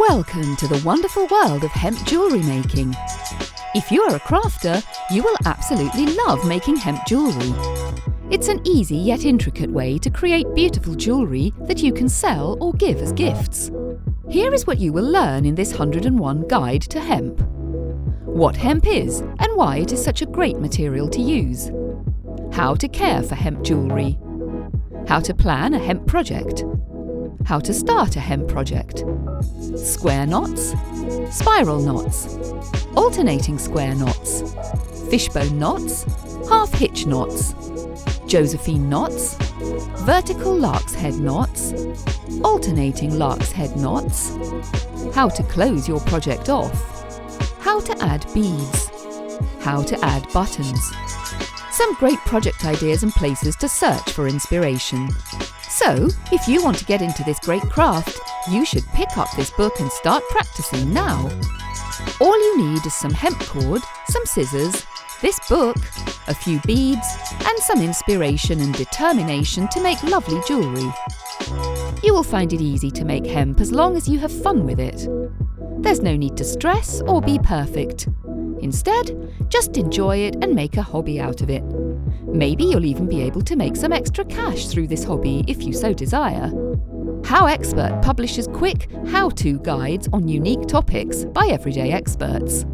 Welcome to the wonderful world of hemp jewellery making. If you are a crafter, you will absolutely love making hemp jewellery. It's an easy yet intricate way to create beautiful jewellery that you can sell or give as gifts. Here is what you will learn in this 101 guide to hemp. What hemp is and why it is such a great material to use. How to care for hemp jewellery. How to plan a hemp project. How to start a hemp project. Square knots, spiral knots, alternating square knots, fishbone knots, half hitch knots, Josephine knots, vertical lark's head knots, alternating lark's head knots, how to close your project off, how to add beads, how to add buttons. Some great project ideas and places to search for inspiration. So, if you want to get into this great craft, you should pick up this book and start practicing now. All you need is some hemp cord, some scissors, this book, a few beads, and some inspiration and determination to make lovely jewellery. You will find it easy to make hemp as long as you have fun with it. There's no need to stress or be perfect. Instead, just enjoy it and make a hobby out of it. Maybe you'll even be able to make some extra cash through this hobby if you so desire. HowExpert publishes quick how-to guides on unique topics by everyday experts.